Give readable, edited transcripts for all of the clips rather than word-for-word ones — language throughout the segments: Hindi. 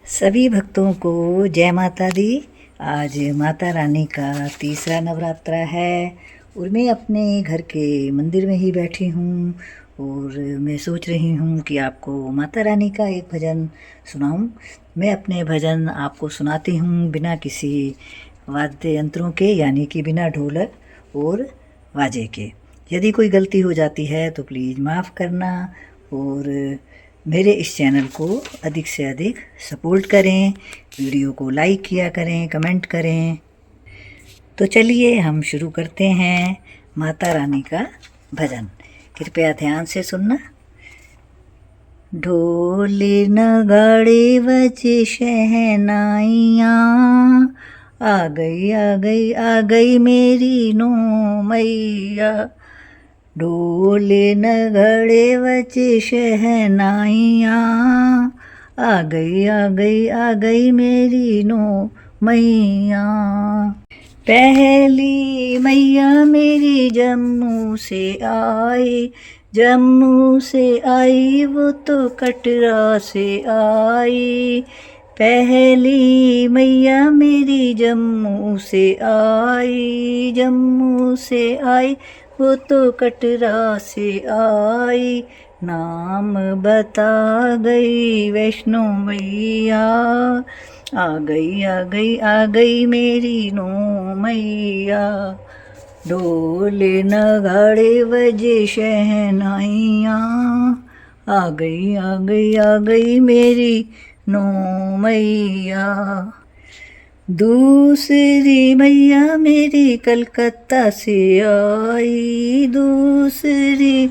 सभी भक्तों को जय माता दी। आज माता रानी का तीसरा नवरात्रा है और मैं अपने घर के मंदिर में ही बैठी हूँ और मैं सोच रही हूँ कि आपको माता रानी का एक भजन सुनाऊँ। मैं अपने भजन आपको सुनाती हूँ बिना किसी वाद्य यंत्रों के, यानी कि बिना ढोलक और बाजे के। यदि कोई गलती हो जाती है तो प्लीज़ माफ़ करना और मेरे इस चैनल को अधिक से अधिक सपोर्ट करें, वीडियो को लाइक किया करें, कमेंट करें। तो चलिए हम शुरू करते हैं माता रानी का भजन। कृपया ध्यान से सुनना। ढोल नगाड़े बजे शहनाइयाँ, आ गई आ गई आ गई मेरी नो मैया। ढोल नगाड़े बजे शहनाइयाँ, आ गई आ गई आ गई मेरी नो मैया। पहली मैया मेरी जम्मू से आई, जम्मू से आई वो तो कटरा से आई। पहली मैया मेरी जम्मू से आई, जम्मू से आई वो तो कटरा से आई। नाम बता गई वैष्णो मैया, आ गई आ गई आ गई मेरी नो मैया। ढोल नगाड़े बजे शहनाइयाँ, आ गई आ गई आ गई मेरी नो मैया। दूसरी मैया मेरी कलकत्ता से आई, दूसरी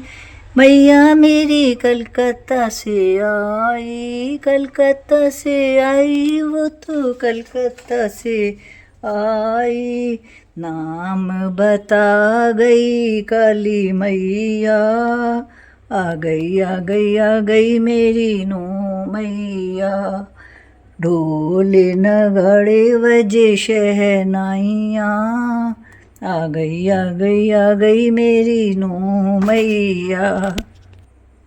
मैया मेरी कलकत्ता से आई। कलकत्ता से आई वो तो कलकत्ता से आई। नाम बता गई काली मैया, आ गई आ गई आ गई मेरी नो मैया। ढोल नगाड़े बजे शहनाइयाँ, आ गई आ गई आ गई मेरी नो मैया।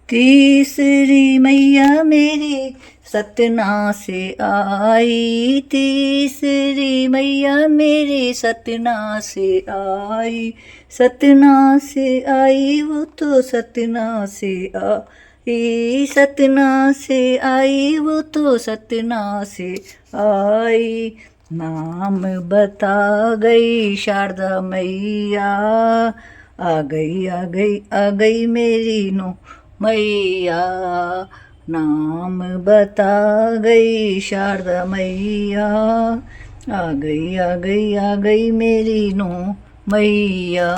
तीसरी मैया मेरी सतना से आई, तीसरी मैया मेरी सतना से आई। सतना से आई वो तो सतना से आई, सतना से आई वो तो सतना से आई। नाम बता गई शारदा मैया, आ गई आ गई आ गई मेरी नो मैया। नाम बता गई शारदा मैया, आ गई आ गई आ गई मेरी नो मैया।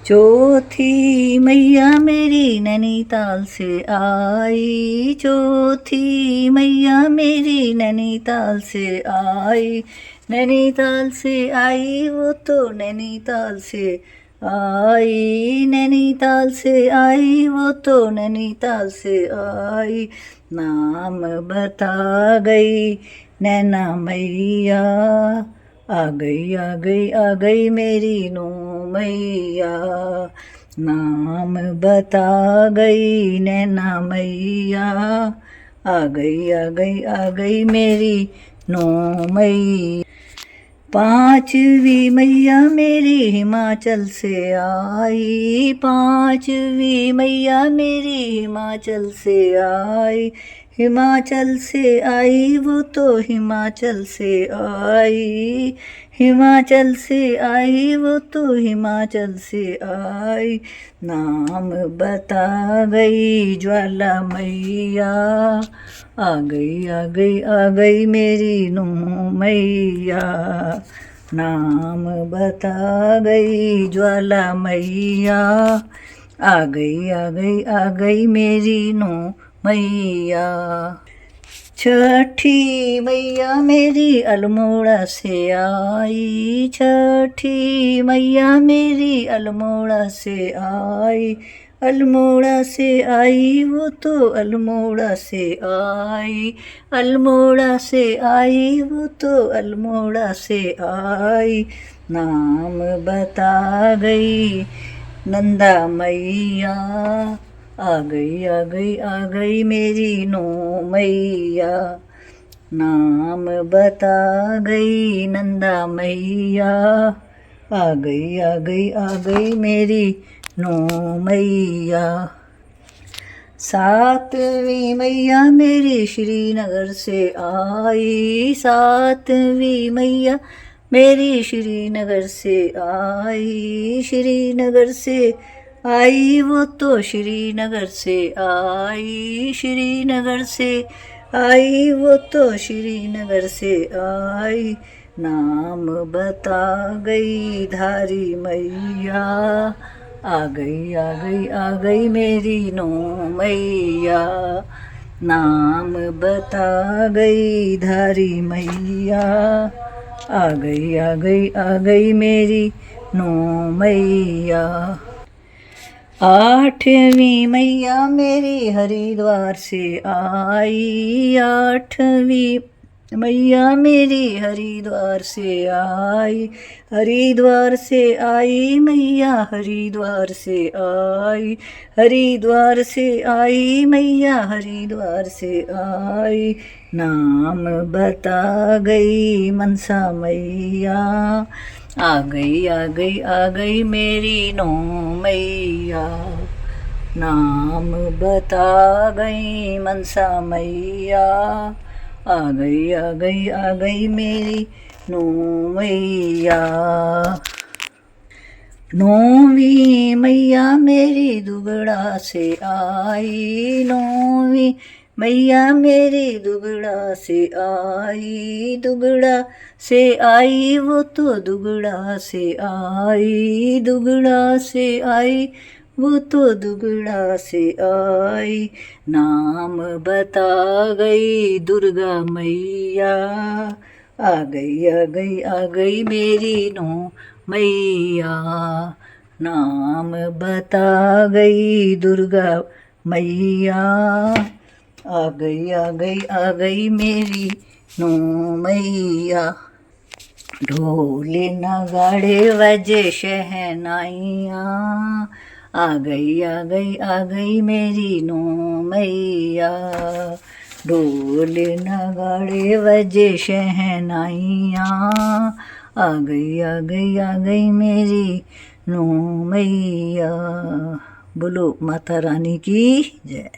चौथी मैया मेरी नैनीताल से आई, चौथी मैया मेरी नैनीताल से आई। नैनीताल से आई वो तो नैनीताल से आई, नैनीताल से आई वो तो नैनीताल से आई। नाम बता गई नैना मैया, आ गई आ गई आ गई मेरी नो मैया। नाम बता गई नैना मैया, आ गई आ गई आ गई मेरी नो मैया। पांचवी मैया मेरी हिमाचल से आई, पांचवी मैया मेरी हिमाचल से आई। हिमाचल से आई वो तो हिमाचल से आई, हिमाचल से आई वो तो हिमाचल से आई। नाम बता गई ज्वाला मैया, आ गई आ गई आ गई मेरी नो मैया। नाम बता गई ज्वाला मैया, आ गई आ गई आ गई मेरी नो मैया। छठी मैया मेरी अल्मोड़ा से आई, छठी मैया मेरी अल्मोड़ा से आई। अल्मोड़ा से आई वो तो अल्मोड़ा से आई, अल्मोड़ा से आई वो तो अल्मोड़ा से आई। नाम बता गई नंदा मैया, आ गई आ गई आ गई मेरी नो मैया। नाम बता गई नंदा मैया, आ गई आ गई आ गई मेरी नौ मैया। सातवीं मैया मेरी श्रीनगर से आई, सातवीं मैया मेरी श्रीनगर से आई, श्रीनगर से आई वो तो श्रीनगर से आई, श्रीनगर से आई वो तो श्रीनगर से आई। नाम बता गई धारी मैया, आ गई आ गई आ गई मेरी नौ मैया। नाम बता गई धारी मैया, आ गई आ गई आ गई मेरी नौ मैया। आठवीं मैया मेरी हरिद्वार से आई, आठवीं मैया मेरी हरिद्वार से आई, हरिद्वार से आई मैया हरिद्वार से आई, हरिद्वार से आई मैया हरिद्वार से आई। नाम बता गई मनसा मैया, आ गई आ गई आ गई मेरी नौ मैया। नाम बता गई मनसा मैया, आ गई आ गई आ गई मेरी नौ मैया। नौवीं मैया मेरी दुगड़ा से आई, नौवीं मैया मेरी दुगड़ा से आई, दुगड़ा से आई वो तो दुगड़ा से आई, दुगड़ा से आई वो तो दुगड़ा से आई। नाम बता गई दुर्गा मैया, आ गई आ गई आ गई मेरी नौ मैया। नाम बता गई दुर्गा मैया, आ गई आ गई आ गई मेरी नौ मैया। ढोल नगाड़े बजे शहनाइयाँ, आ गई आ गई आ गई मेरी नौ मैया। ढोल नगाड़े बजे शहनाइयाँ, आ गई आ गई आ गई मेरी नौ मैया। बोलो माता रानी की जय।